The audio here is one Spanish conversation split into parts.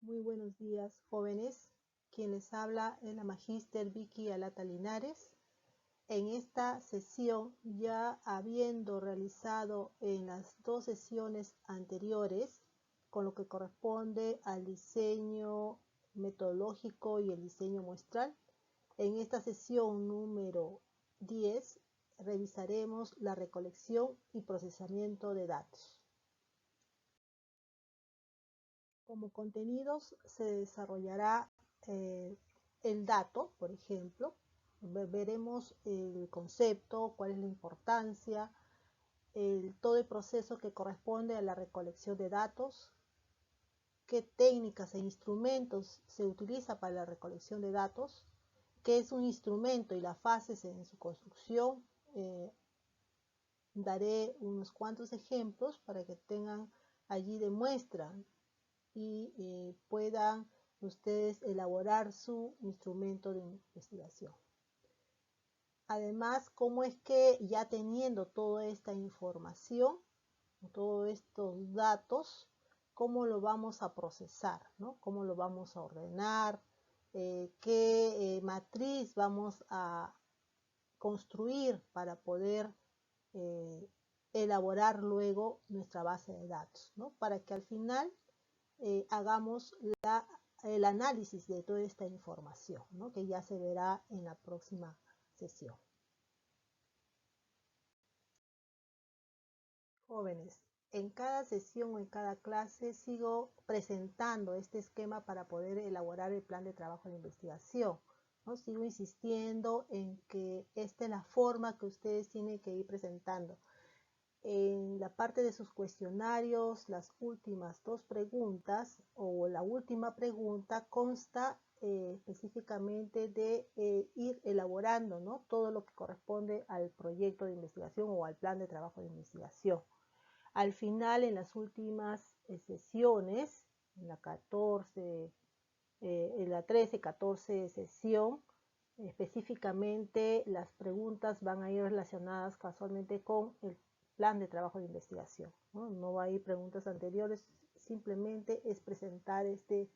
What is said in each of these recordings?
Muy buenos días, jóvenes. Quien les habla es la magíster Vicky Alata Linares. En esta sesión, ya habiendo realizado en las dos sesiones anteriores, con lo que corresponde al diseño metodológico y el diseño muestral, en esta sesión número 10 revisaremos la recolección y procesamiento de datos. Como contenidos se desarrollará el dato, por ejemplo. Veremos el concepto, cuál es la importancia, todo el proceso que corresponde a la recolección de datos, qué técnicas e instrumentos se utiliza para la recolección de datos, qué es un instrumento y las fases en su construcción. Daré unos cuantos ejemplos para que tengan allí de muestra y puedan ustedes elaborar su instrumento de investigación. Además, cómo es que ya teniendo toda esta información, todos estos datos, cómo lo vamos a procesar, ¿no? Cómo lo vamos a ordenar, qué matriz vamos a construir para poder elaborar luego nuestra base de datos, ¿no? Para que al final hagamos el análisis de toda esta información, ¿no? Que ya se verá en la próxima sesión. Jóvenes, en cada sesión o en cada clase sigo presentando este esquema para poder elaborar el plan de trabajo de investigación, ¿no? Sigo insistiendo en que esta es la forma que ustedes tienen que ir presentando. En la parte de sus cuestionarios, las últimas dos preguntas o la última pregunta consta específicamente de ir elaborando, ¿no? Todo lo que corresponde al proyecto de investigación o al plan de trabajo de investigación. Al final, en las últimas sesiones, en la 14, en la 13, 14 sesión, específicamente las preguntas van a ir relacionadas casualmente con el plan de trabajo de investigación, ¿no? No va a ir preguntas anteriores, simplemente es presentar este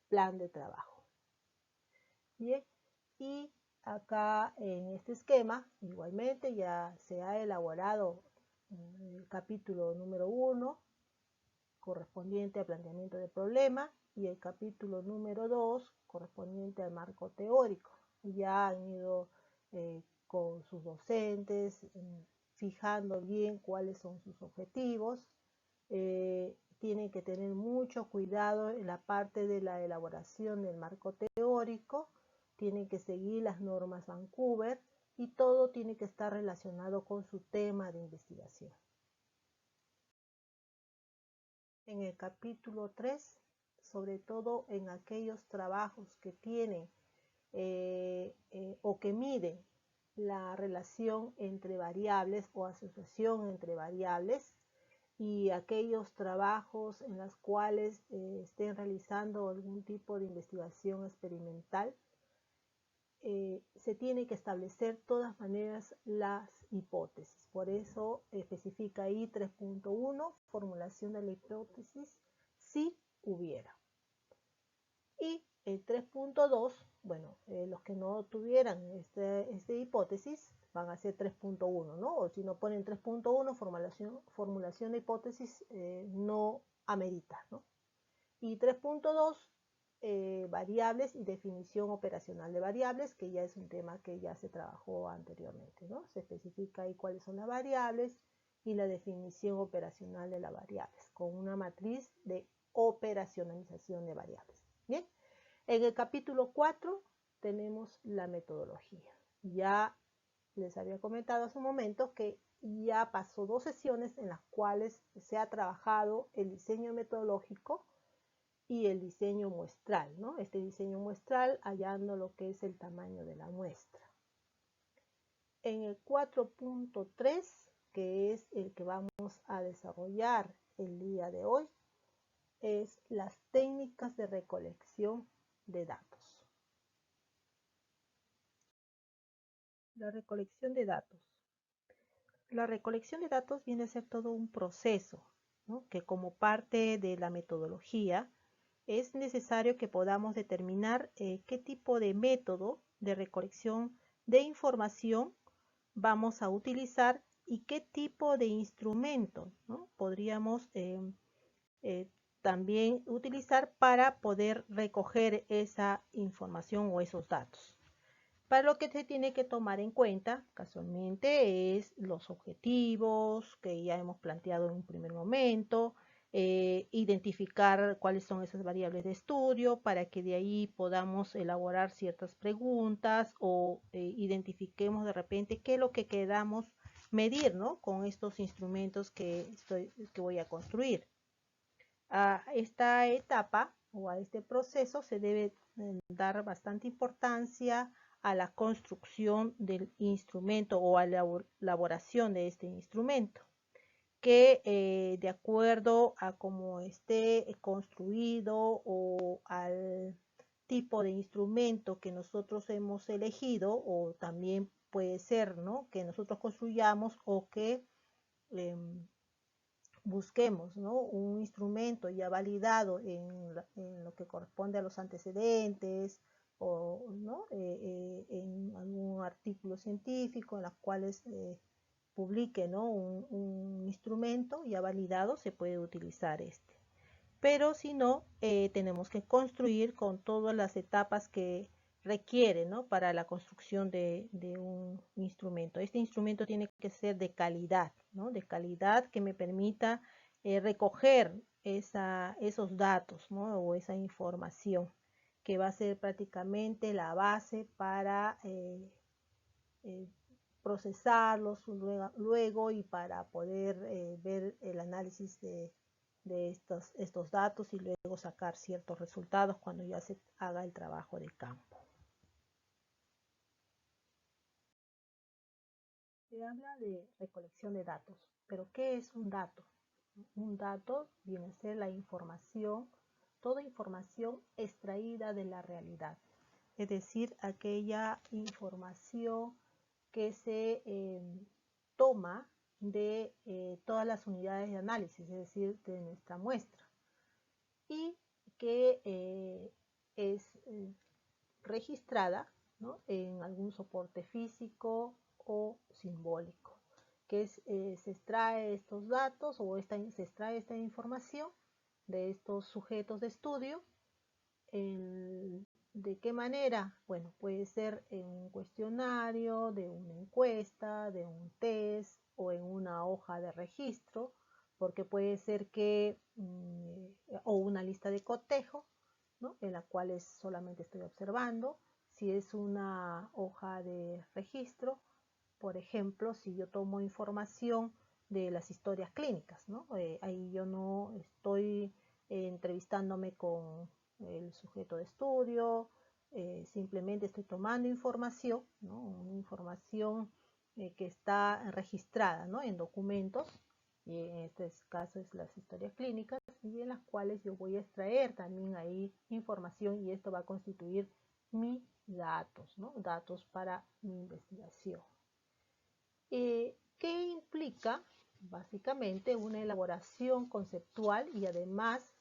plan de trabajo. Bien, y acá en este esquema, igualmente ya se ha elaborado el capítulo número 1, correspondiente al planteamiento del problema, y el capítulo número 2, correspondiente al marco teórico. Ya han ido con sus docentes, fijando bien cuáles son sus objetivos. Tienen que tener mucho cuidado en la parte de la elaboración del marco teórico, tienen que seguir las normas Vancouver y todo tiene que estar relacionado con su tema de investigación. En el capítulo 3, sobre todo en aquellos trabajos que tienen o que miden la relación entre variables o asociación entre variables, y aquellos trabajos en los cuales estén realizando algún tipo de investigación experimental, se tiene que establecer de todas maneras las hipótesis. Por eso especifica ahí 3.1, formulación de la hipótesis si hubiera. Y el 3.2, bueno, los que no tuvieran esta hipótesis van a ser 3.1, ¿no? O si no ponen 3.1, formulación de hipótesis no amerita, ¿no? Y 3.2, variables y definición operacional de variables, que ya es un tema que ya se trabajó anteriormente, ¿no? Se especifica ahí cuáles son las variables y la definición operacional de las variables, con una matriz de operacionalización de variables. Bien, en el capítulo 4 tenemos la metodología. Ya les había comentado hace un momento que ya pasó dos sesiones en las cuales se ha trabajado el diseño metodológico y el diseño muestral, ¿no? Este diseño muestral hallando lo que es el tamaño de la muestra. En el 4.3, que es el que vamos a desarrollar el día de hoy, es las técnicas de recolección de datos. La recolección de datos. La recolección de datos viene a ser todo un proceso, ¿no? Que como parte de la metodología es necesario que podamos determinar qué tipo de método de recolección de información vamos a utilizar y qué tipo de instrumento, ¿no?, podríamos eh, también utilizar para poder recoger esa información o esos datos. Para lo que se tiene que tomar en cuenta, casualmente, es los objetivos que ya hemos planteado en un primer momento, identificar cuáles son esas variables de estudio para que de ahí podamos elaborar ciertas preguntas o identifiquemos de repente qué es lo que queramos medir, ¿no?, con estos instrumentos que voy a construir. A esta etapa o a este proceso se debe dar bastante importancia a la construcción del instrumento o a la elaboración de este instrumento, que de acuerdo a cómo esté construido o al tipo de instrumento que nosotros hemos elegido, o también puede ser, ¿no?, que nosotros construyamos o que eh, busquemos, ¿no?, un instrumento ya validado en lo que corresponde a los antecedentes o, ¿no?, en algún artículo científico en los cuales publique, ¿no?, un instrumento ya validado, se puede utilizar este. Pero si no, tenemos que construir con todas las etapas que requiere, ¿no?, para la construcción de un instrumento. Este instrumento tiene que ser de calidad, ¿no?, de calidad que me permita recoger esos datos, ¿no?, o esa información, que va a ser prácticamente la base para procesarlos luego y para poder ver el análisis de estos datos y luego sacar ciertos resultados cuando ya se haga el trabajo de campo. Se habla de recolección de datos, pero ¿qué es un dato? Un dato viene a ser la información, toda información extraída de la realidad, es decir, aquella información que se toma de todas las unidades de análisis, es decir, de nuestra muestra, y que es registrada, ¿no?, en algún soporte físico o simbólico, que se extrae estos datos o se extrae esta información de estos sujetos de estudio. ¿De qué manera? Bueno, puede ser en un cuestionario, de una encuesta, de un test o en una hoja de registro, porque puede ser que, o una lista de cotejo, ¿no?, en la cual solamente estoy observando. Si es una hoja de registro, por ejemplo, si yo tomo información de las historias clínicas, ¿no?, ahí yo no estoy entrevistándome con el sujeto de estudio, simplemente estoy tomando información, ¿no?, una información que está registrada, ¿no?, en documentos, y en este caso es las historias clínicas, y en las cuales yo voy a extraer también ahí información, y esto va a constituir mis datos, ¿no?, datos para mi investigación. ¿Qué implica? Básicamente una elaboración conceptual, y además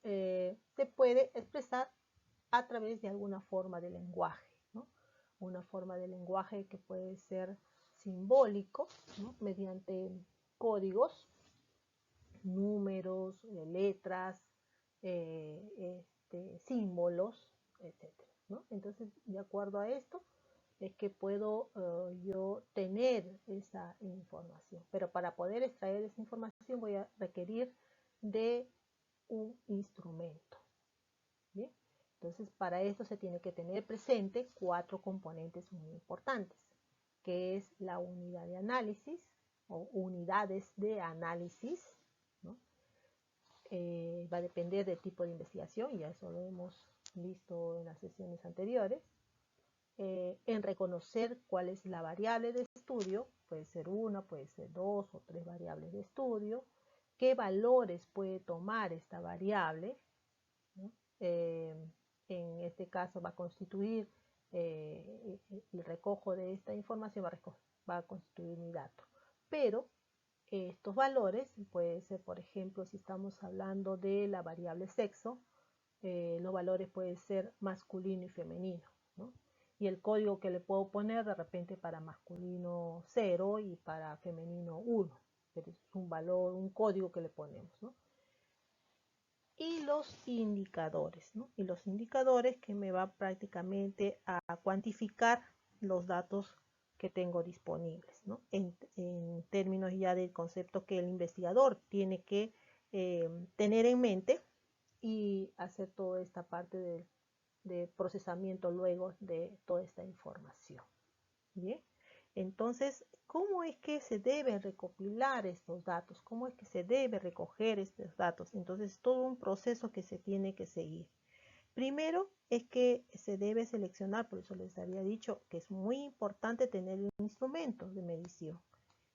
se puede expresar a través de alguna forma de lenguaje, ¿no?, una forma de lenguaje que puede ser simbólico, ¿no?, mediante códigos, números, letras, símbolos, etcétera, ¿no? Entonces, de acuerdo a esto, es que puedo yo tener esa información. Pero para poder extraer esa información voy a requerir de un instrumento. ¿Bien? Entonces, para esto se tiene que tener presente 4 componentes muy importantes, que es la unidad de análisis o unidades de análisis, ¿no? Va a depender del tipo de investigación, y ya eso lo hemos visto en las sesiones anteriores. En reconocer cuál es la variable de estudio, puede ser una, puede ser 2 o 3 variables de estudio, qué valores puede tomar esta variable, ¿no? En este caso va a constituir el recojo de esta información, va a constituir mi dato. Pero estos valores puede ser, por ejemplo, si estamos hablando de la variable sexo, los valores pueden ser masculino y femenino, ¿no? Y el código que le puedo poner de repente para masculino 0 y para femenino 1, pero es un valor, un código que le ponemos, ¿no? Y los indicadores, ¿no? Y los indicadores que me va prácticamente a cuantificar los datos que tengo disponibles, ¿no? En términos ya del concepto que el investigador tiene que tener en mente y hacer toda esta parte de procesamiento luego de toda esta información. ¿Bien? Entonces, ¿cómo es que se deben recopilar estos datos? ¿Cómo es que se debe recoger estos datos? Entonces, todo un proceso que se tiene que seguir. Primero es que se debe seleccionar, por eso les había dicho que es muy importante tener un instrumento de medición.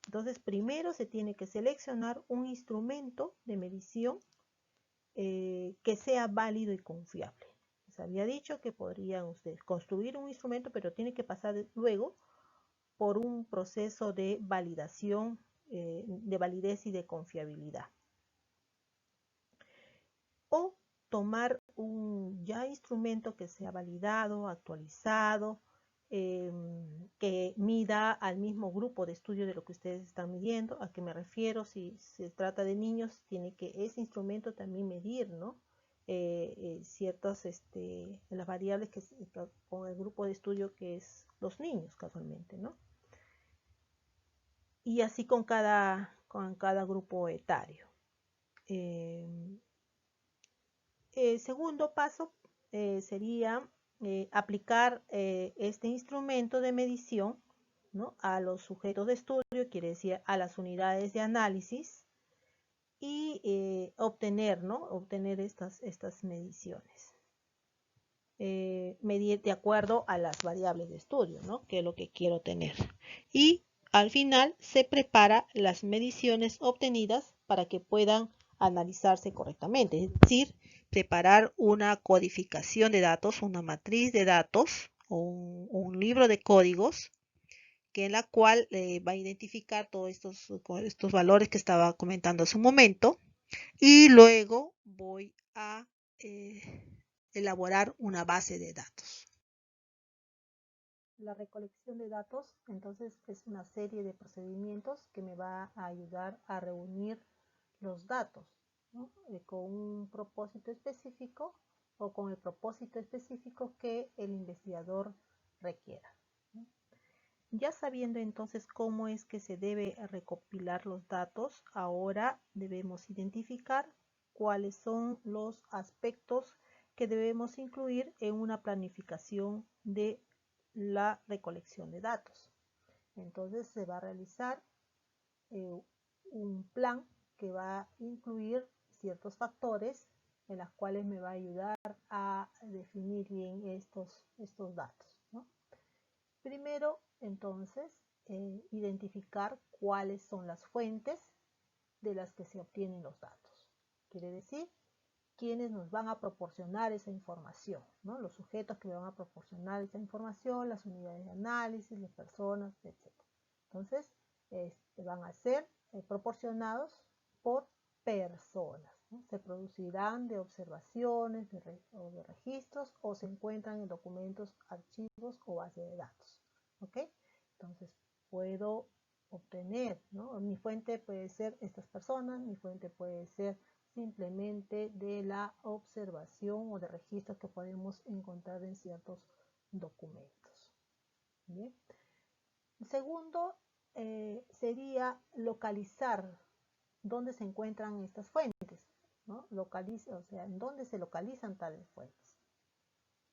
Entonces, primero se tiene que seleccionar un instrumento de medición que sea válido y confiable. Les había dicho que podrían ustedes construir un instrumento, pero tiene que pasar luego por un proceso de validación, de validez y de confiabilidad. O tomar un ya instrumento que sea validado, actualizado, que mida al mismo grupo de estudio de lo que ustedes están midiendo. ¿A qué me refiero? Si se trata de niños, tiene que ese instrumento también medir, ¿no? Ciertas las variables que con el grupo de estudio que es los niños casualmente, ¿no? Y así con cada grupo etario. El segundo paso sería aplicar este instrumento de medición, ¿no?, a los sujetos de estudio, quiere decir a las unidades de análisis, y obtener, ¿no?, estas mediciones. Medir de acuerdo a las variables de estudio, ¿no?, que es lo que quiero tener. Y al final se prepara las mediciones obtenidas para que puedan analizarse correctamente, es decir, preparar una codificación de datos, una matriz de datos o un libro de códigos que en la cual va a identificar todos estos valores que estaba comentando hace un momento, y luego voy a elaborar una base de datos. La recolección de datos, entonces, es una serie de procedimientos que me va a ayudar a reunir los datos, ¿no?, con un propósito específico o con el propósito específico que el investigador requiera, ¿no? Ya sabiendo entonces cómo es que se debe recopilar los datos, ahora debemos identificar cuáles son los aspectos que debemos incluir en una planificación de la recolección de datos. Entonces se va a realizar un plan que va a incluir ciertos factores en los cuales me va a ayudar a definir bien estos datos, ¿no? Primero, entonces, identificar cuáles son las fuentes de las que se obtienen los datos. Quiere decir, quiénes nos van a proporcionar esa información, ¿no?, los sujetos que me van a proporcionar esa información, las unidades de análisis, las personas, etc. Entonces, van a ser proporcionados por personas, ¿no? Se producirán de observaciones o de registros, o se encuentran en documentos, archivos o bases de datos. ¿Ok? Entonces, puedo obtener, ¿no?, mi fuente puede ser estas personas, mi fuente puede ser simplemente de la observación o de registros que podemos encontrar en ciertos documentos. Bien. Segundo, sería localizar dónde se encuentran estas fuentes, ¿no? O sea, en dónde se localizan tales fuentes.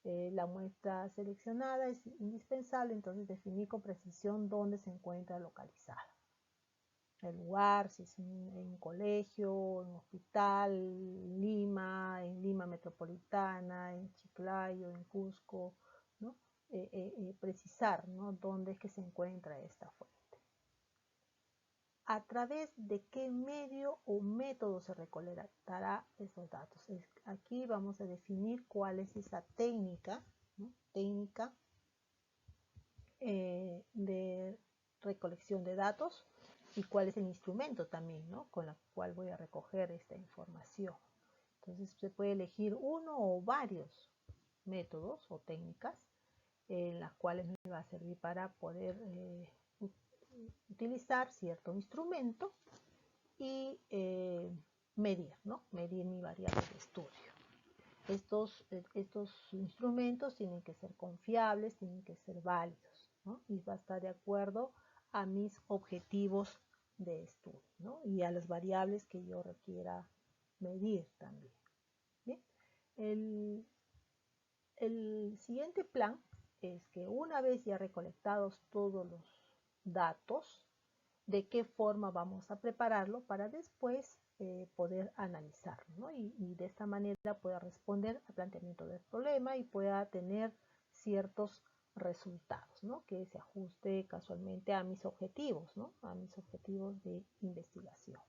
La muestra seleccionada es indispensable, entonces definir con precisión dónde se encuentra localizada. El lugar, si es en un colegio, en un hospital, en Lima Metropolitana, en Chiclayo, en Cusco, ¿no? Precisar, ¿no?, dónde es que se encuentra esta fuente. ¿A través de qué medio o método se recolectará esos datos? Aquí vamos a definir cuál es esa técnica, ¿no?, técnica de recolección de datos, y cuál es el instrumento también, ¿no?, con el cual voy a recoger esta información. Entonces se puede elegir uno o varios métodos o técnicas en las cuales me va a servir para poder utilizar cierto instrumento y medir, ¿no? Medir mi variable de estudio. Estos instrumentos tienen que ser confiables, tienen que ser válidos, ¿no? Y va a estar de acuerdo a mis objetivos de estudio, ¿no? Y a las variables que yo requiera medir también. ¿Bien? El siguiente plan es que una vez ya recolectados todos los datos, de qué forma vamos a prepararlo para después poder analizarlo, ¿no? Y de esta manera pueda responder al planteamiento del problema y pueda tener ciertos resultados, ¿no? Que se ajuste casualmente a mis objetivos, ¿no? A mis objetivos de investigación.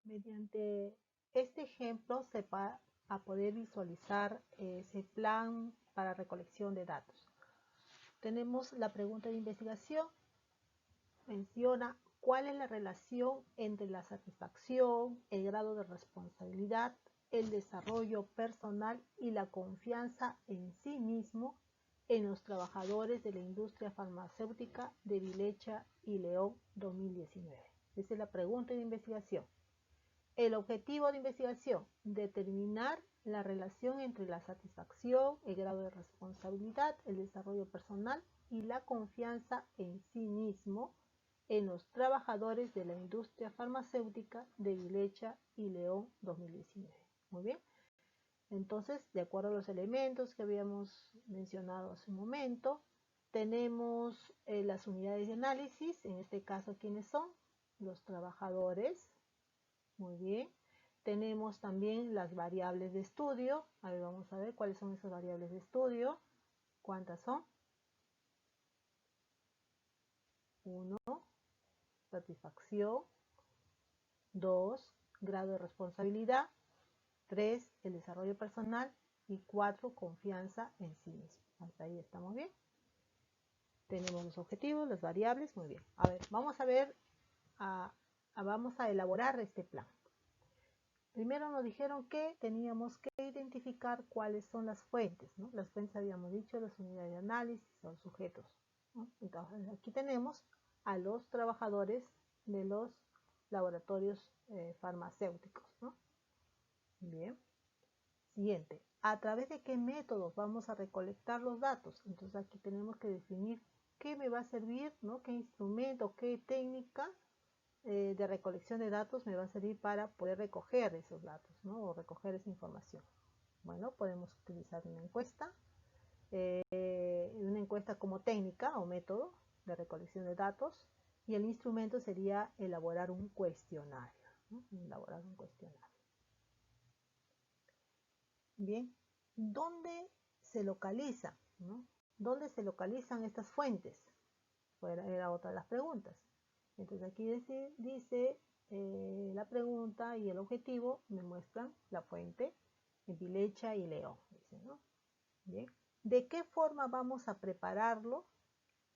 Mediante este ejemplo se va a poder visualizar ese plan para recolección de datos. Tenemos la pregunta de investigación, menciona cuál es la relación entre la satisfacción, el grado de responsabilidad, el desarrollo personal y la confianza en sí mismo en los trabajadores de la industria farmacéutica de Vilecha y León 2019. Esa es la pregunta de investigación. El objetivo de investigación, determinar la relación entre la satisfacción, el grado de responsabilidad, el desarrollo personal y la confianza en sí mismo en los trabajadores de la industria farmacéutica de Vilecha y León 2019. Muy bien. Entonces, de acuerdo a los elementos que habíamos mencionado hace un momento, tenemos las unidades de análisis, en este caso, ¿quiénes son? Los trabajadores. Muy bien. Tenemos también las variables de estudio. A ver, vamos a ver cuáles son esas variables de estudio. ¿Cuántas son? 1, satisfacción. 2, grado de responsabilidad. 3, el desarrollo personal. Y 4, confianza en sí mismo. Hasta ahí estamos bien. Tenemos los objetivos, las variables. Muy bien. A ver, vamos a ver, vamos a elaborar este plan. Primero nos dijeron que teníamos que identificar cuáles son las fuentes, ¿no? Las fuentes habíamos dicho, las unidades de análisis, los sujetos, ¿no? Entonces aquí tenemos a los trabajadores de los laboratorios farmacéuticos, ¿no? Bien. Siguiente, ¿a través de qué métodos vamos a recolectar los datos? Entonces aquí tenemos que definir qué me va a servir, ¿no? Qué instrumento, qué técnica de recolección de datos me va a servir para poder recoger esos datos, ¿no? O recoger esa información. Bueno, podemos utilizar una encuesta como técnica o método de recolección de datos, y el instrumento sería elaborar un cuestionario, ¿no? Elaborar un cuestionario. Bien, ¿dónde se localiza, ¿no? ¿Dónde se localizan estas fuentes? Era otra de las preguntas. Entonces aquí dice la pregunta y el objetivo me muestran la fuente en Vilecha y León. Dice, ¿no? Bien. ¿De qué forma vamos a prepararlo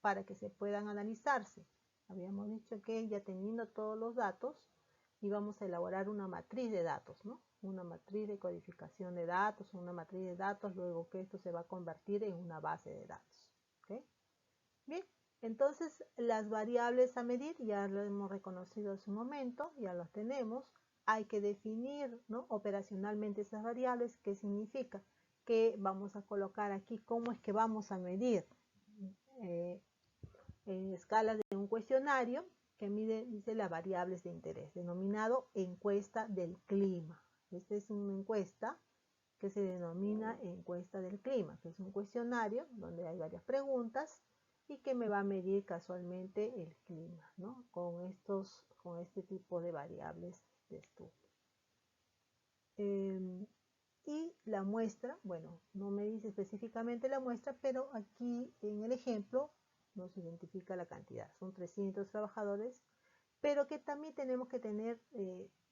para que se puedan analizarse? Habíamos dicho que ya teniendo todos los datos íbamos a elaborar una matriz de datos, ¿no? Una matriz de codificación de datos, una matriz de datos, luego que esto se va a convertir en una base de datos. ¿Okay? Bien. Entonces, las variables a medir ya lo hemos reconocido hace un momento, ya las tenemos. Hay que definir, ¿no? Operacionalmente esas variables. ¿Qué significa? Que vamos a colocar aquí cómo es que vamos a medir en escalas de un cuestionario que mide, dice, las variables de interés, denominado encuesta del clima. Esta es una encuesta que se denomina encuesta del clima, que es un cuestionario donde hay varias preguntas y que me va a medir casualmente el clima, ¿no? Con este tipo de variables de estudio. Y la muestra, bueno, no me dice específicamente la muestra, pero aquí en el ejemplo nos identifica la cantidad. Son 300 trabajadores, pero que también tenemos que tener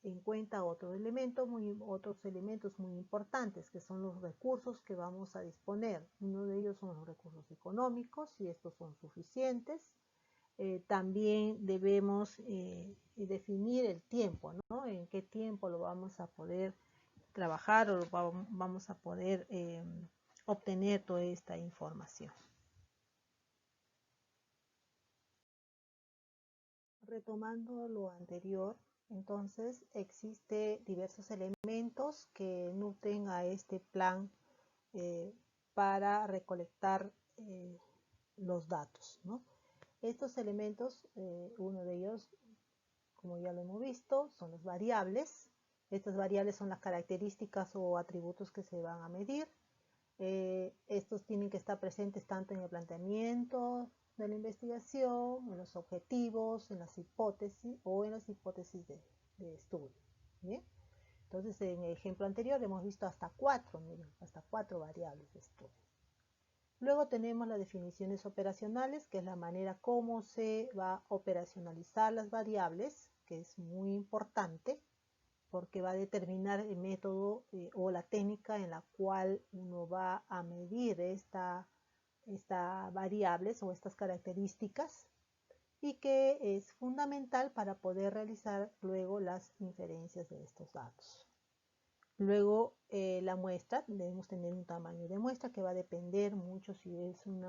en cuenta otros elementos muy importantes, que son los recursos que vamos a disponer. Uno de ellos son los recursos económicos, si estos son suficientes, también debemos definir el tiempo, ¿no? En qué tiempo lo vamos a poder trabajar o vamos a poder obtener toda esta información. Retomando lo anterior, entonces existe diversos elementos que nutren a este plan eh, para recolectar los datos, ¿no? Estos elementos, uno de ellos, como ya lo hemos visto, son las variables. Estas variables son las características o atributos que se van a medir. Estos tienen que estar presentes tanto en el planteamiento de la investigación, en los objetivos, en las hipótesis o en las hipótesis de estudio. ¿Bien? Entonces, en el ejemplo anterior hemos visto hasta cuatro variables de estudio. Luego tenemos las definiciones operacionales, que es la manera como se va a operacionalizar las variables, que es muy importante porque va a determinar el método o la técnica en la cual uno va a medir estas variables o estas características y que es fundamental para poder realizar luego las inferencias de estos datos. Luego la muestra, debemos tener un tamaño de muestra que va a depender mucho si es un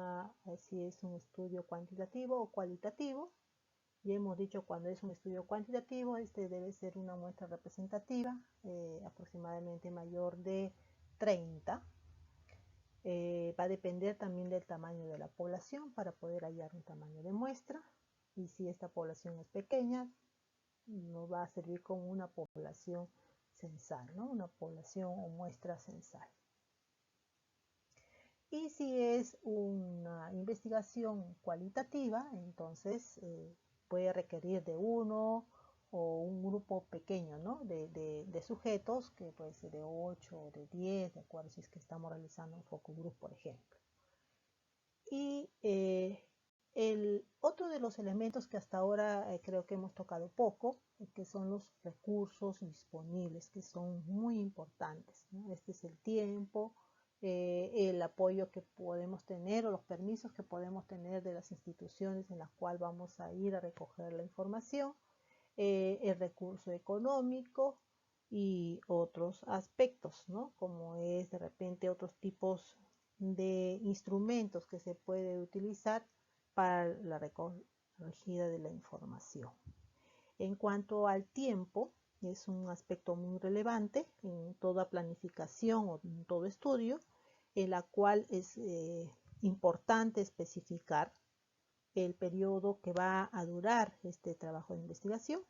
estudio cuantitativo o cualitativo. Ya hemos dicho cuando es un estudio cuantitativo, este debe ser una muestra representativa, aproximadamente mayor de 30. Va a depender también del tamaño de la población para poder hallar un tamaño de muestra. Y si esta población es pequeña, nos va a servir como una población censal, ¿no? Una población o muestra censal. Y si es una investigación cualitativa, entonces puede requerir de uno o un grupo pequeño, ¿no? de sujetos, que puede ser de 8 o de 10, de acuerdo si es que estamos realizando un focus group, por ejemplo. Y el otro de los elementos que hasta ahora creo que hemos tocado poco, que son los recursos disponibles, que son muy importantes, ¿no? Este es el tiempo, el apoyo que podemos tener o los permisos que podemos tener de las instituciones en las cuales vamos a ir a recoger la información, el recurso económico y otros aspectos, ¿no? Como es de repente otros tipos de instrumentos que se puede utilizar para la recogida de la información. En cuanto al tiempo, es un aspecto muy relevante en toda planificación o en todo estudio, en la cual es importante especificar el periodo que va a durar este trabajo de investigación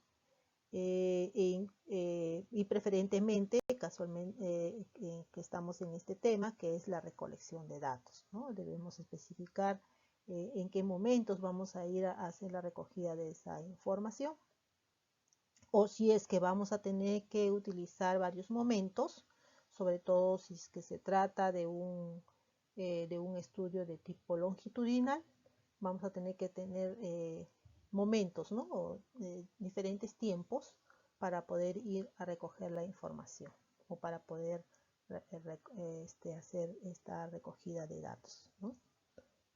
y preferentemente, casualmente, que estamos en este tema, que es la recolección de datos, ¿no? Debemos especificar en qué momentos vamos a ir a hacer la recogida de esa información, o si es que vamos a tener que utilizar varios momentos, sobre todo si es que se trata de un estudio de tipo longitudinal, vamos a tener que tener momentos, ¿no? O, diferentes tiempos para poder ir a recoger la información o para poder hacer esta recogida de datos, ¿no?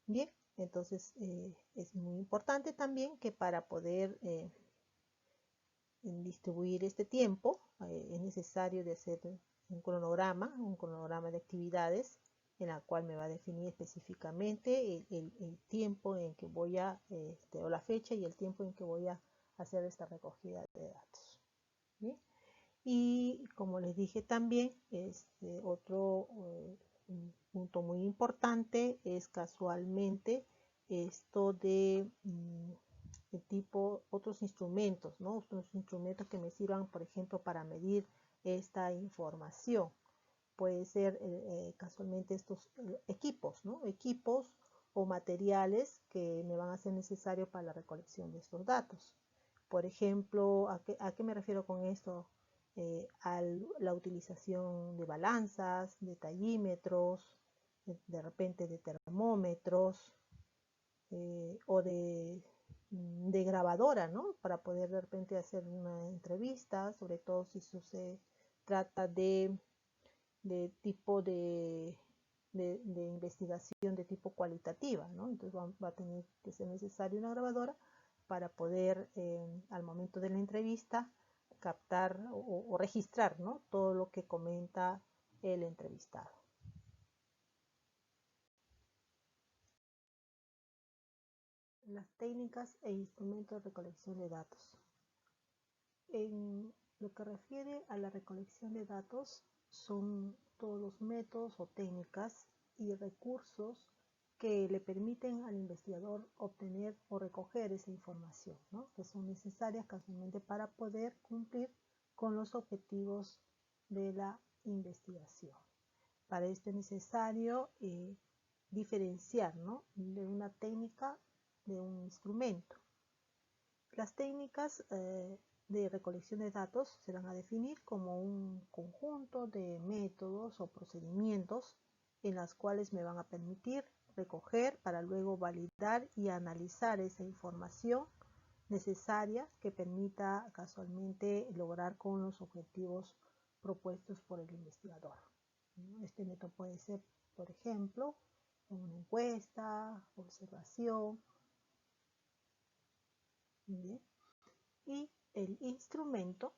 Bien, entonces es muy importante también que para poder distribuir este tiempo es necesario de hacer un cronograma de actividades en la cual me va a definir específicamente el tiempo en que voy a, o la fecha y el tiempo en que voy a hacer esta recogida de datos. ¿Bien? Y como les dije también, otro punto muy importante es casualmente esto de tipo otros instrumentos, ¿no? Otros instrumentos que me sirvan, por ejemplo, para medir esta información. Puede ser casualmente estos equipos, ¿no? Equipos o materiales que me van a ser necesarios para la recolección de estos datos. Por ejemplo, ¿a qué me refiero con esto? A la utilización de balanzas, de tallímetros, de repente de termómetros o de grabadora, ¿no? Para poder de repente hacer una entrevista, sobre todo si eso se trata de tipo de investigación de tipo cualitativa, ¿no? Entonces va a tener que ser necesaria una grabadora para poder al momento de la entrevista captar o registrar, ¿no?, todo lo que comenta el entrevistado. Las técnicas e instrumentos de recolección de datos. En lo que refiere a la recolección de datos, son todos los métodos o técnicas y recursos que le permiten al investigador obtener o recoger esa información, ¿no?, que son necesarias casualmente para poder cumplir con los objetivos de la investigación. Para esto es necesario diferenciar, ¿no?, de una técnica de un instrumento. Las técnicas de recolección de datos se van a definir como un conjunto de métodos o procedimientos en las cuales me van a permitir recoger para luego validar y analizar esa información necesaria que permita casualmente lograr con los objetivos propuestos por el investigador. Este método puede ser, por ejemplo, una encuesta, observación. Bien. Y el instrumento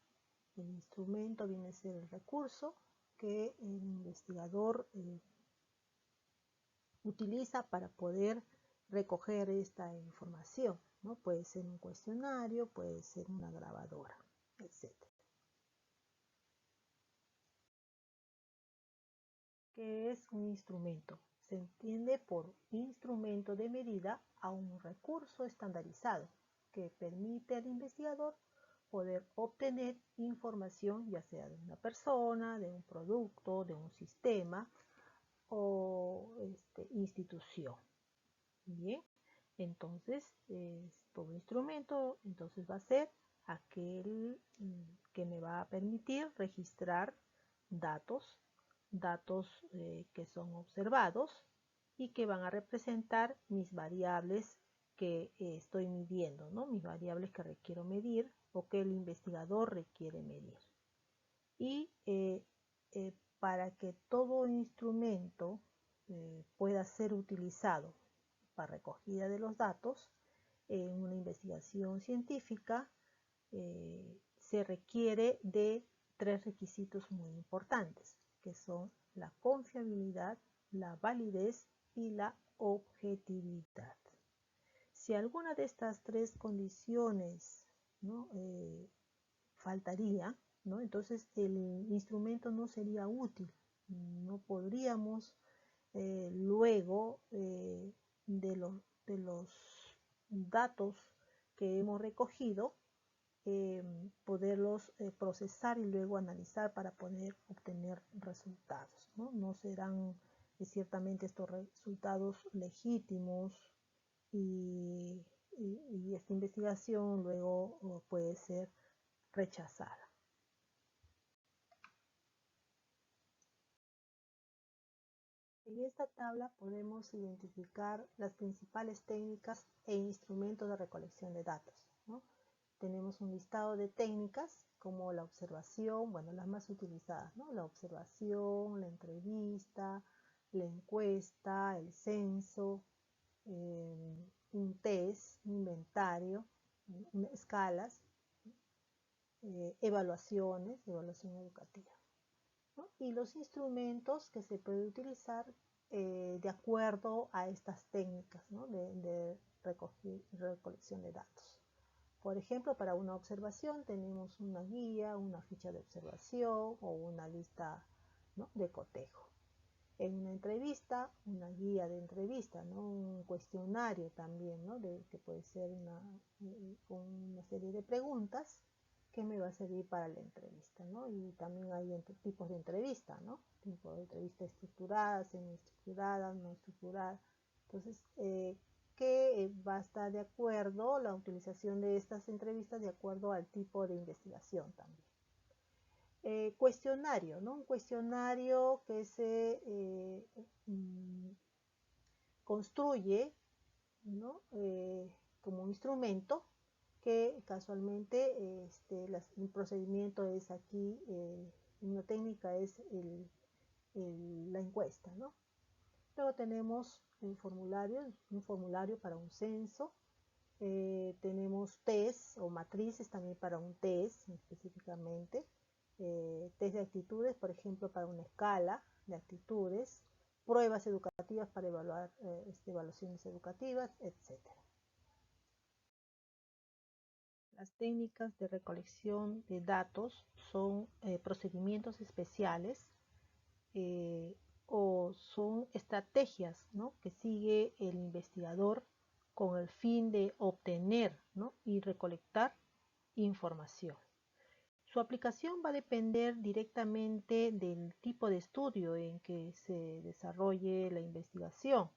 viene a ser el recurso que el investigador utiliza para poder recoger esta información, ¿no? Puede ser un cuestionario, puede ser una grabadora, etc. ¿Qué es un instrumento? Se entiende por instrumento de medida a un recurso estandarizado que permite al investigador poder obtener información, ya sea de una persona, de un producto, de un sistema o institución. Bien, entonces todo instrumento entonces va a ser aquel que me va a permitir registrar datos que son observados y que van a representar mis variables que estoy midiendo, ¿no?, mis variables que requiero medir o que el investigador requiere medir. Y para que todo instrumento pueda ser utilizado para recogida de los datos en una investigación científica, se requiere de 3 requisitos muy importantes, que son la confiabilidad, la validez y la objetividad. Si alguna de estas 3 condiciones, ¿no?, faltaría, ¿no?, entonces el instrumento no sería útil. No podríamos luego de los datos que hemos recogido poderlos procesar y luego analizar para poder obtener resultados, ¿no? No serán ciertamente estos resultados legítimos y esta investigación luego puede ser rechazada. En esta tabla podemos identificar las principales técnicas e instrumentos de recolección de datos, ¿no? Tenemos un listado de técnicas como la observación, bueno, las más utilizadas, ¿no?, la observación, la entrevista, la encuesta, el censo, un test, un inventario, escalas, evaluación educativa, ¿no? Y los instrumentos que se puede utilizar de acuerdo a estas técnicas, ¿no?, de recolección de datos. Por ejemplo, para una observación tenemos una guía, una ficha de observación o una lista, ¿no?, de cotejo. En una entrevista, una guía de entrevista, ¿no?, un cuestionario también, ¿no?, que puede ser con una serie de preguntas que me va a servir para la entrevista, ¿no? Y también hay tipos de entrevista, ¿no?, tipo de entrevista estructurada, semiestructurada, no estructurada. Entonces, que va a estar de acuerdo la utilización de estas entrevistas de acuerdo al tipo de investigación también. Cuestionario, ¿no? Un cuestionario que se construye, ¿no?, como un instrumento que casualmente el procedimiento es aquí, una técnica es la encuesta, ¿no? Luego tenemos un formulario para un censo, Tenemos test o matrices también para un test específicamente. Test de actitudes, por ejemplo, para una escala de actitudes. Pruebas educativas para evaluar evaluaciones educativas, etc. Las técnicas de recolección de datos son procedimientos especiales o son estrategias, ¿no?, que sigue el investigador con el fin de obtener, ¿no?, y recolectar información. Su aplicación va a depender directamente del tipo de estudio en que se desarrolle la investigación.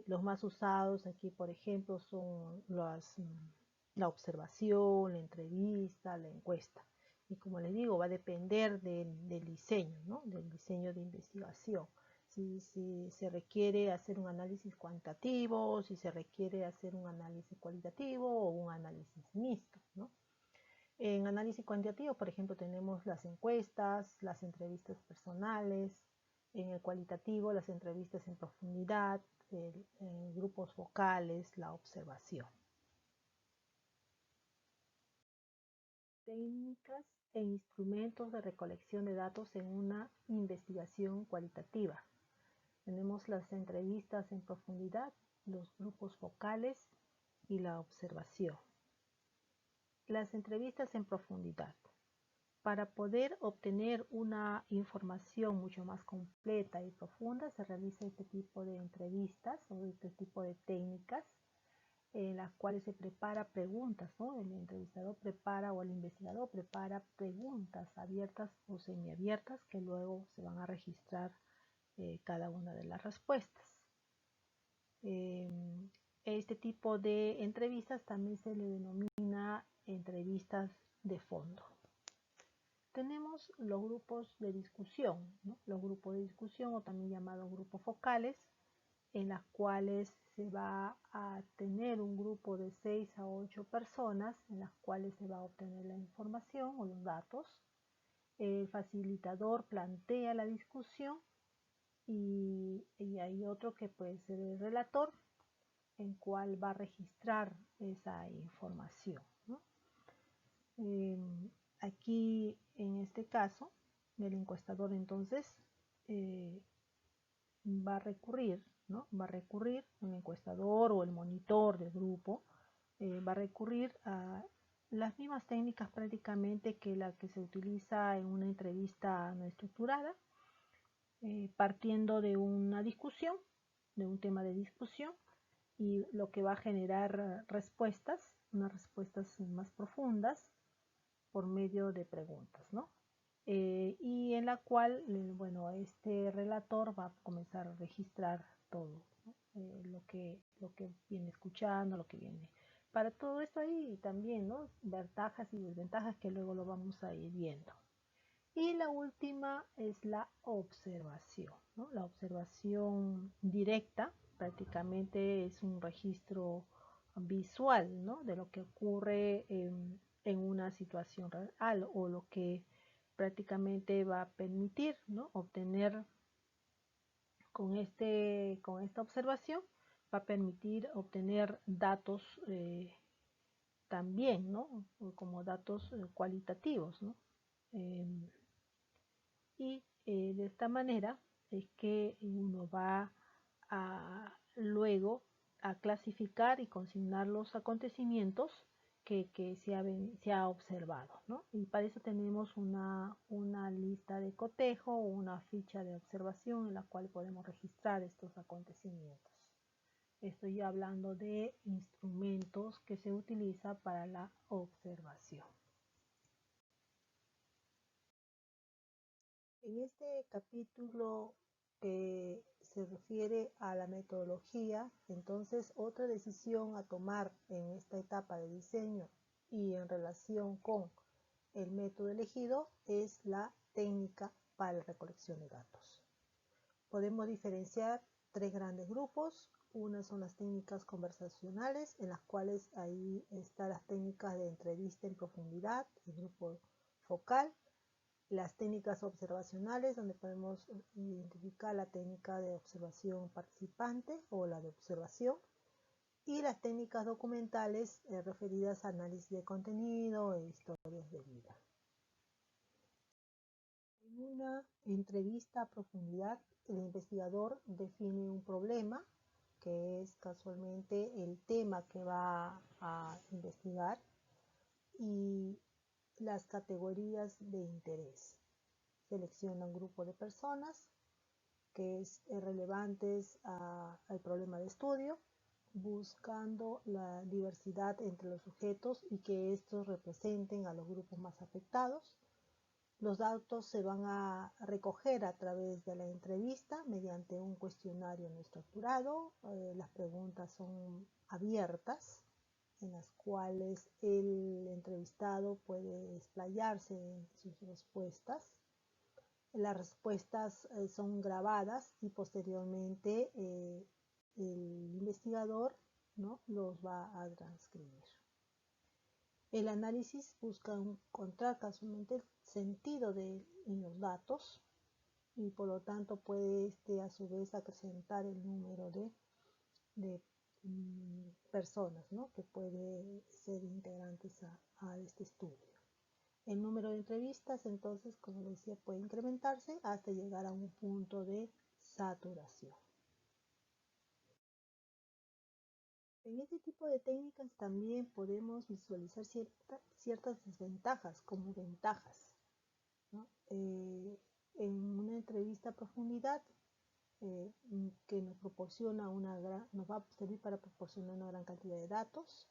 Los más usados aquí, por ejemplo, son la observación, la entrevista, la encuesta. Y como les digo, va a depender del diseño, ¿no?, del diseño de investigación. Si se requiere hacer un análisis cuantitativo, si se requiere hacer un análisis cualitativo o un análisis mixto, ¿no? En análisis cuantitativo, por ejemplo, tenemos las encuestas, las entrevistas personales. En el cualitativo, las entrevistas en profundidad, grupos focales, la observación. Técnicas e instrumentos de recolección de datos en una investigación cualitativa. Tenemos las entrevistas en profundidad, los grupos focales y la observación. Las entrevistas en profundidad. Para poder obtener una información mucho más completa y profunda, se realiza este tipo de entrevistas o este tipo de técnicas en las cuales se prepara preguntas, ¿no? El entrevistador prepara o el investigador prepara preguntas abiertas o semiabiertas que luego se van a registrar cada una de las respuestas. Este tipo de entrevistas también se le denomina entrevistas de fondo. Tenemos los grupos de discusión, ¿no? Los grupos de discusión, o también llamados grupos focales, en las cuales se va a tener un grupo de 6 a 8 personas, en las cuales se va a obtener la información o los datos. El facilitador plantea la discusión y hay otro que puede ser el relator, en cual va a registrar esa información, ¿no? Aquí, en este caso, el encuestador entonces va a recurrir, ¿no? Va a recurrir un encuestador o el monitor del grupo, va a recurrir a las mismas técnicas prácticamente que la que se utiliza en una entrevista no estructurada, partiendo de una discusión, de un tema de discusión, y lo que va a generar respuestas, unas respuestas más profundas por medio de preguntas, ¿no? Y en la cual, bueno, este relator va a comenzar a registrar todo, ¿no? lo que viene escuchando, lo que viene. Para todo esto hay también, ¿no?, ventajas y desventajas que luego lo vamos a ir viendo. Y la última es la observación, ¿no? La observación directa prácticamente es un registro visual, ¿no?, de lo que ocurre en una situación real, o lo que prácticamente va a permitir, ¿no?, obtener con esta observación, va a permitir obtener datos también, ¿no?, como datos cualitativos, ¿no? Y de esta manera es que uno va a luego a clasificar y consignar los acontecimientos que se ha observado, ¿no? Y para eso tenemos una lista de cotejo o una ficha de observación en la cual podemos registrar estos acontecimientos. Estoy hablando de instrumentos que se utilizan para la observación. En este capítulo que se refiere a la metodología, entonces otra decisión a tomar en esta etapa de diseño y en relación con el método elegido es la técnica para la recolección de datos. Podemos diferenciar tres grandes grupos. Una son las técnicas conversacionales, en las cuales ahí están las técnicas de entrevista en profundidad, el grupo focal. Las técnicas observacionales, donde podemos identificar la técnica de observación participante o la de observación. y las técnicas documentales referidas a análisis de contenido e historias de vida. En una entrevista a profundidad, el investigador define un problema, que es casualmente el tema que va a investigar, y las categorías de interés. Selecciona un grupo de personas que es relevantes al problema de estudio, buscando la diversidad entre los sujetos y que estos representen a los grupos más afectados. Los datos se van a recoger a través de la entrevista mediante un cuestionario no estructurado. Las preguntas son abiertas, en las cuales el entrevistado puede explayarse en sus respuestas. Las respuestas son grabadas y posteriormente el investigador, ¿no?, los va a transcribir. El análisis busca encontrar casualmente el sentido en los datos y por lo tanto puede a su vez acrecentar el número de personas, ¿no?, que puede ser integrantes a este estudio. El número de entrevistas, entonces, como decía, puede incrementarse hasta llegar a un punto de saturación. En este tipo de técnicas también podemos visualizar ciertas desventajas como ventajas, ¿no? En una entrevista a profundidad que nos va a servir para proporcionar una gran cantidad de datos,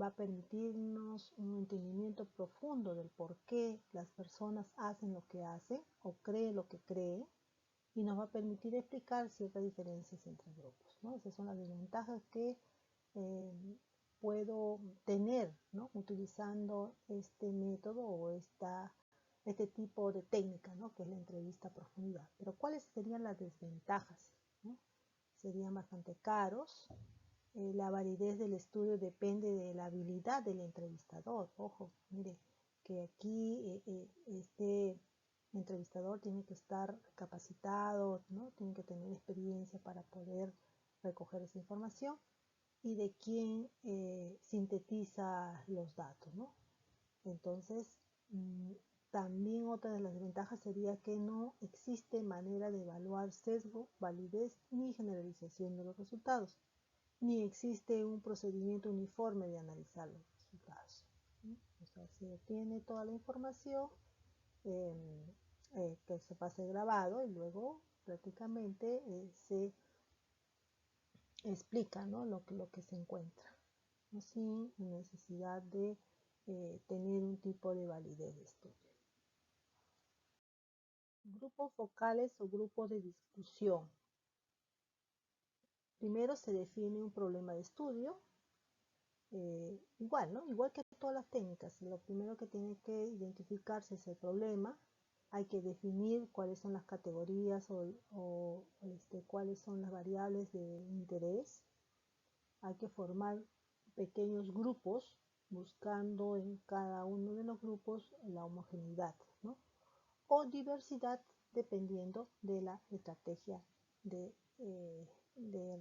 va a permitirnos un entendimiento profundo del por qué las personas hacen lo que hacen o creen lo que creen, y nos va a permitir explicar ciertas diferencias entre grupos, ¿no? Esas son las desventajas que puedo tener, ¿no?, utilizando este método o este tipo de técnica, ¿no?, que es la entrevista a profundidad. Pero ¿cuáles serían las desventajas, ¿no? Serían bastante caros. La validez del estudio depende de la habilidad del entrevistador. Ojo, mire, que aquí este entrevistador tiene que estar capacitado, ¿no?, tiene que tener experiencia para poder recoger esa información, y de quién sintetiza los datos, ¿no? Entonces, también otra de las desventajas sería que no existe manera de evaluar sesgo, validez ni generalización de los resultados, ni existe un procedimiento uniforme de analizar los resultados, ¿sí? O sea, se obtiene toda la información que se pase grabado y luego prácticamente se explica, ¿no?, lo que se encuentra, ¿no?, sin necesidad de tener un tipo de validez de estudio. Grupos focales o grupos de discusión. Primero se define un problema de estudio. Igual, ¿no?, igual que todas las técnicas, lo primero que tiene que identificarse es el problema. Hay que definir cuáles son las categorías o cuáles son las variables de interés. Hay que formar pequeños grupos buscando en cada uno de los grupos la homogeneidad, ¿no?, o diversidad dependiendo de la estrategia de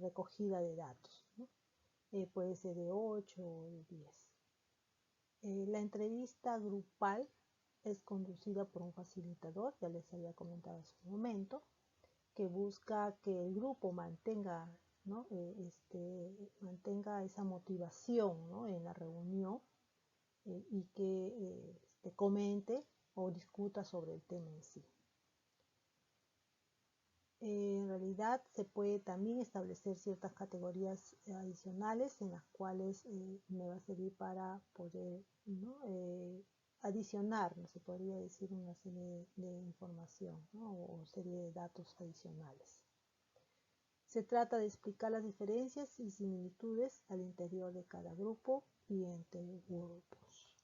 recogida de datos, ¿no? Puede ser de 8 o de 10. La entrevista grupal es conducida por un facilitador, ya les había comentado hace un momento, que busca que el grupo mantenga, ¿no?, mantenga esa motivación, ¿no?, en la reunión y que comente o discuta sobre el tema en sí. En realidad se puede también establecer ciertas categorías adicionales en las cuales me va a servir para poder, ¿no?, adicionar, no se podría decir, una serie de información, ¿no?, o serie de datos adicionales. Se trata de explicar las diferencias y similitudes al interior de cada grupo y entre grupos.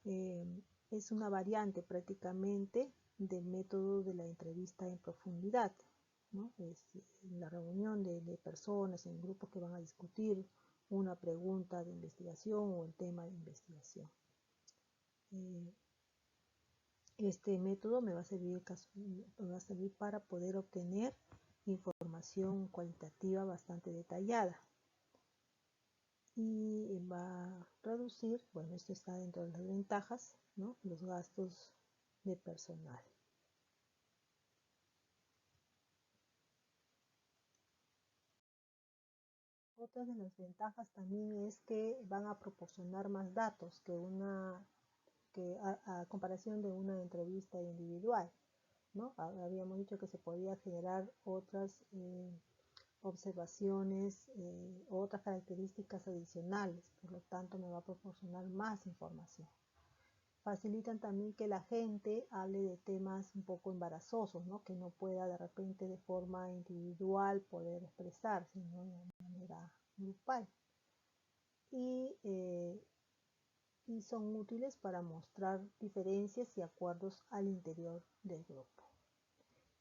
Es una variante prácticamente del método de la entrevista en profundidad, ¿no? Es la reunión de personas en grupos que van a discutir una pregunta de investigación o el tema de investigación. Este método me va a servir para poder obtener información cualitativa bastante detallada. y va a reducir, bueno, esto está dentro de las ventajas, ¿no? Los gastos de personal. Otra de las ventajas también es que van a proporcionar más datos que a comparación de una entrevista individual, ¿no? Habíamos dicho que se podía generar otras observaciones, otras características adicionales, por lo tanto me va a proporcionar más información. Facilitan también que la gente hable de temas un poco embarazosos, ¿no? Que no pueda de repente de forma individual poder expresarse, ¿no? De manera grupal. Y son útiles para mostrar diferencias y acuerdos al interior del grupo.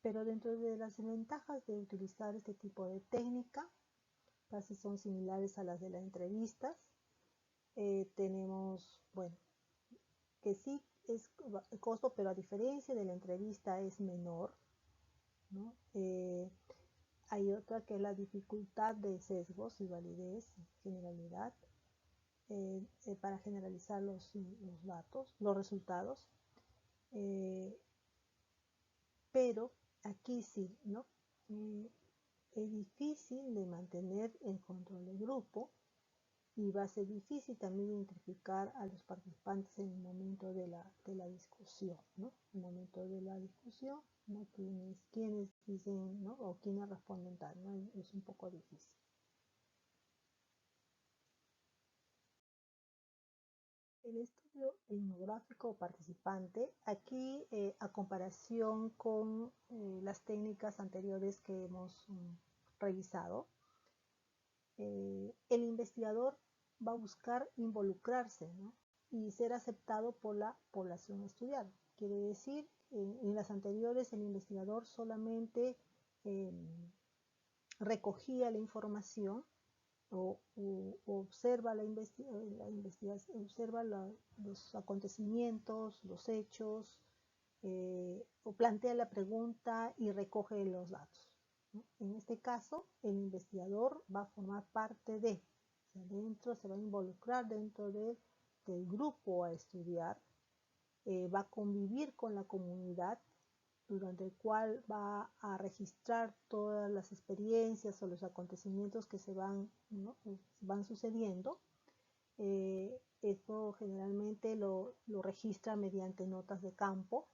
Pero dentro de las ventajas de utilizar este tipo de técnica, casi son similares a las de las entrevistas. Tenemos, bueno, que sí es el costo, pero a diferencia de la entrevista es menor, ¿no? Hay otra que es la dificultad de sesgos y validez, generalidad, para generalizar los datos, los resultados. Pero aquí sí, ¿no? Es difícil de mantener el control del grupo y va a ser difícil también identificar a los participantes en el momento de la discusión, ¿no? En el momento de la discusión, ¿no? Quienes dicen, ¿no? O quienes responden tal, ¿no? Es un poco difícil. El estudio etnográfico participante, aquí a comparación con las técnicas anteriores que hemos revisado, el investigador va a buscar involucrarse, ¿no? Y ser aceptado por la población estudiada. Quiere decir, en las anteriores el investigador solamente eh, recogía la información o observa observa los acontecimientos, los hechos, o plantea la pregunta y recoge los datos, ¿no? En este caso, el investigador va a formar parte de, o sea, dentro, se va a involucrar dentro del grupo a estudiar, va a convivir con la comunidad, durante el cual va a registrar todas las experiencias o los acontecimientos que ¿no? van sucediendo. Esto generalmente lo registra mediante notas de campo.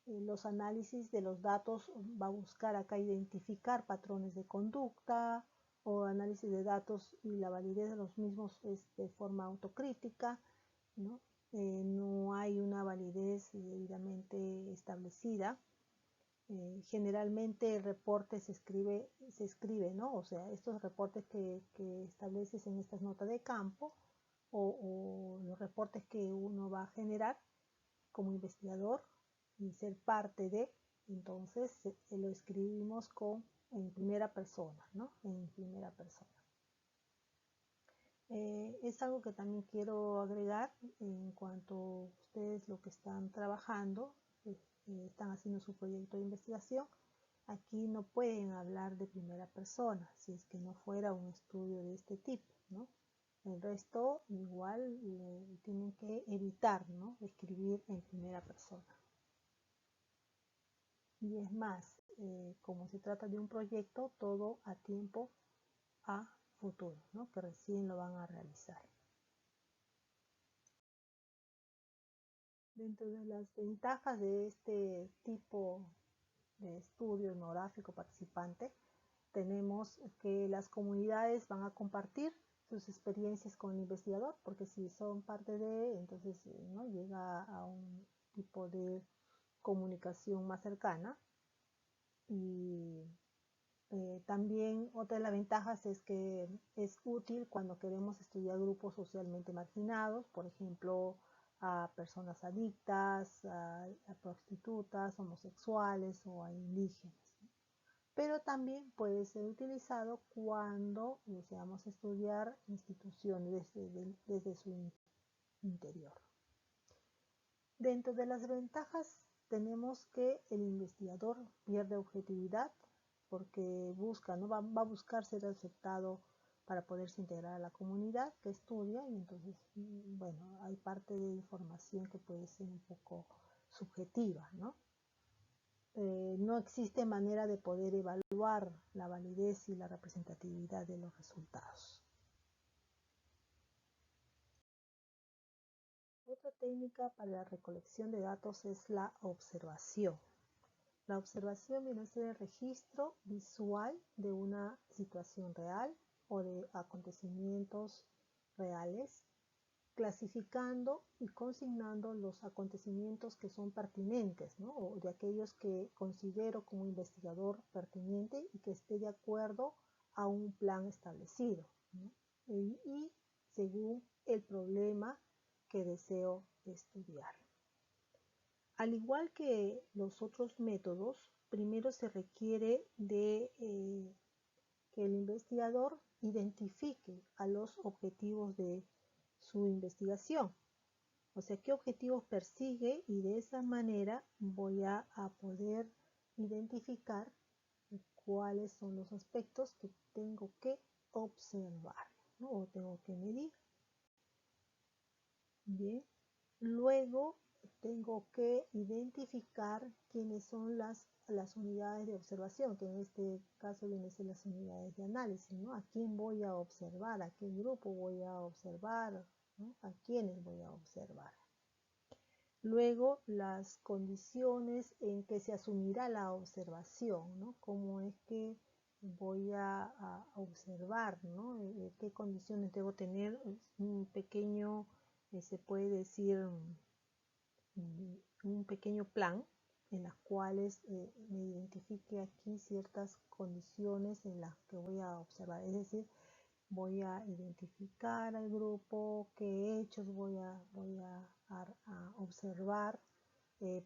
Los análisis de los datos va a buscar acá identificar patrones de conducta o análisis de datos y la validez de los mismos de forma autocrítica, ¿no? No hay una validez debidamente establecida. Generalmente el reporte se escribe, ¿no? O sea, estos reportes que estableces en estas notas de campo o los reportes que uno va a generar como investigador y ser parte de, entonces lo escribimos en primera persona, ¿no? En primera persona. Es algo que también quiero agregar en cuanto a ustedes lo que están trabajando, están haciendo su proyecto de investigación. Aquí no pueden hablar de primera persona, si es que no fuera un estudio de este tipo, ¿no? El resto igual tienen que evitar, ¿no? Escribir en primera persona. Y es más, como se trata de un proyecto, todo a tiempo a futuro, ¿no? Que recién lo van a realizar. Dentro de las ventajas de este tipo de estudio etnográfico participante, tenemos que las comunidades van a compartir sus experiencias con el investigador, porque si son parte de, entonces ¿no? Llega a un tipo de comunicación más cercana. Y también otra de las ventajas es que es útil cuando queremos estudiar grupos socialmente marginados, por ejemplo, a personas adictas, a prostitutas, homosexuales o a indígenas. Pero también puede ser utilizado cuando deseamos estudiar instituciones desde su interior. Dentro de las ventajas tenemos que el investigador pierde objetividad porque busca, ¿no? va a buscar ser aceptado para poderse integrar a la comunidad que estudia, y entonces, bueno, hay parte de información que puede ser un poco subjetiva, ¿no? No existe manera de poder evaluar la validez y la representatividad de los resultados. Otra técnica para la recolección de datos es la observación. La observación viene a ser el registro visual de una situación real o de acontecimientos reales, clasificando y consignando los acontecimientos que son pertinentes, ¿no? O de aquellos que considero como investigador pertinente y que esté de acuerdo a un plan establecido, ¿no? Y según el problema que deseo estudiar. Al igual que los otros métodos, primero se requiere de que el investigador identifique a los objetivos de su investigación. O sea, qué objetivos persigue, y de esa manera voy a poder identificar cuáles son los aspectos que tengo que observar, ¿no? O tengo que medir. Bien. Luego tengo que identificar quiénes son las unidades de observación, que en este caso vienen a ser las unidades de análisis, ¿no? A quién voy a observar, a qué grupo voy a observar, ¿no? A quiénes voy a observar. Luego, las condiciones en que se asumirá la observación, ¿no? Cómo es que voy a observar, ¿no? ¿Qué condiciones debo tener? Un pequeño, se puede decir, un pequeño plan en las cuales me identifique aquí ciertas condiciones en las que voy a observar. Es decir, voy a identificar al grupo, qué hechos voy a observar.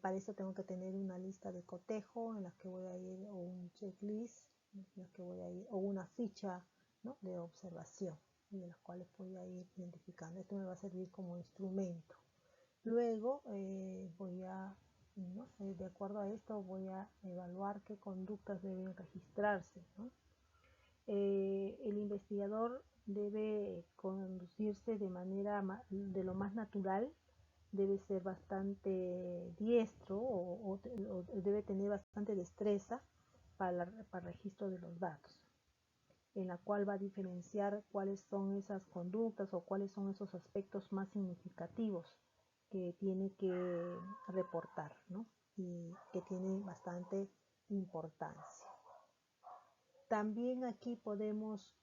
Para eso tengo que tener una lista de cotejo en la que voy a ir, o un checklist en la que voy a ir, o una ficha, ¿no?, de observación, de las cuales voy a ir identificando. Esto me va a servir como instrumento. Luego voy a, ¿no?, de acuerdo a esto, voy a evaluar qué conductas deben registrarse, ¿no? El investigador debe conducirse de manera de lo más natural, debe ser bastante diestro o debe tener bastante destreza para el registro de los datos, en la cual va a diferenciar cuáles son esas conductas o cuáles son esos aspectos más significativos que tiene que reportar, ¿no?, y que tienen bastante importancia. También aquí podemos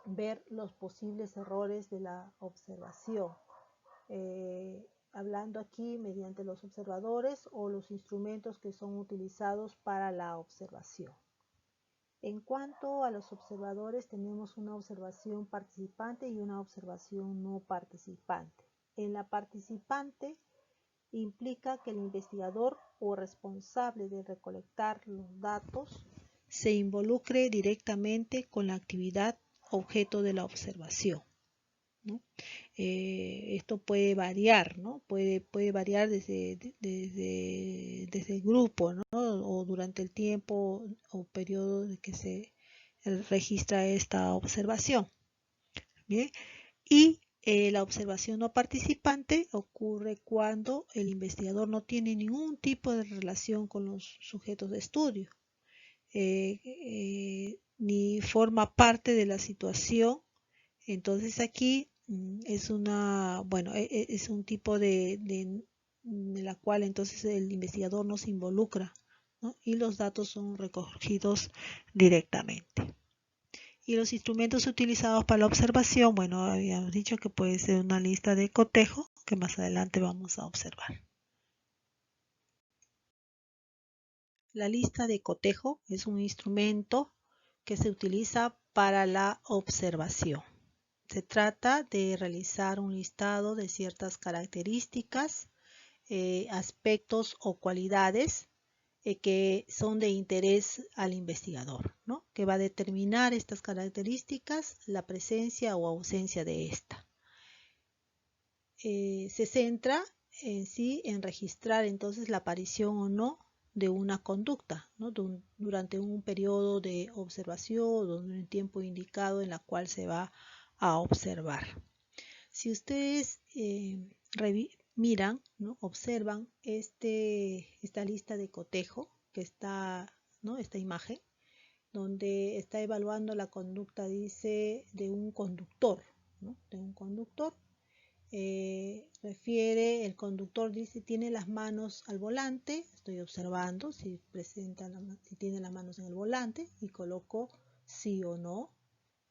ver los posibles errores de la observación, hablando aquí mediante los observadores o los instrumentos que son utilizados para la observación. En cuanto a los observadores, tenemos una observación participante y una observación no participante. En la participante implica que el investigador o responsable de recolectar los datos se involucre directamente con la actividad objeto de la observación, ¿no? Esto puede variar, ¿no? Puede variar desde el grupo, ¿no?, o durante el tiempo o periodo de que se registra esta observación. Bien, y la observación no participante ocurre cuando el investigador no tiene ningún tipo de relación con los sujetos de estudio, ni forma parte de la situación. Entonces aquí es un tipo de la cual entonces el investigador no se involucra, ¿no?, y los datos son recogidos directamente. Y los instrumentos utilizados para la observación, bueno, habíamos dicho que puede ser una lista de cotejo, que más adelante vamos a observar. La lista de cotejo es un instrumento que se utiliza para la observación. Se trata de realizar un listado de ciertas características, aspectos o cualidades que son de interés al investigador, ¿no?, que va a determinar estas características, la presencia o ausencia de esta. Se centra en sí en registrar entonces la aparición o no de una conducta, ¿no? Durante un periodo de observación o durante un tiempo indicado en la cual se va a observar. Si ustedes miran, ¿no? Observan esta lista de cotejo que está, ¿no? Esta imagen, donde está evaluando la conducta, dice, de un conductor, ¿no? De un conductor. Refiere, el conductor dice, tiene las manos al volante, estoy observando si tiene las manos en el volante y coloco sí o no.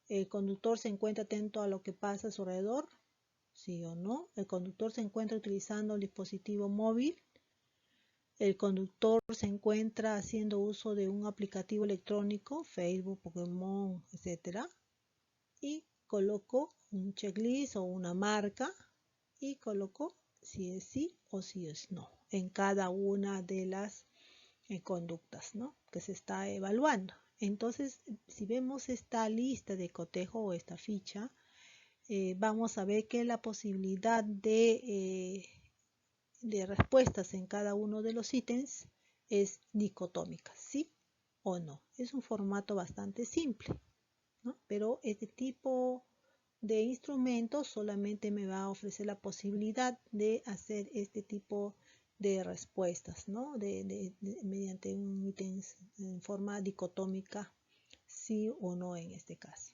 El conductor se encuentra atento a lo que pasa a su alrededor, sí o no. El conductor se encuentra utilizando el dispositivo móvil. El conductor se encuentra haciendo uso de un aplicativo electrónico, Facebook, Pokémon, etc. Y coloco un checklist o una marca y coloco si es sí o si es no en cada una de las conductas, ¿no? Que se está evaluando. Entonces, si vemos esta lista de cotejo o esta ficha, vamos a ver que la posibilidad de respuestas en cada uno de los ítems es dicotómica, sí o no. Es un formato bastante simple, ¿no? Pero este tipo de instrumentos solamente me va a ofrecer la posibilidad de hacer este tipo de respuestas, ¿no? Mediante un ítem en forma dicotómica, sí o no en este caso.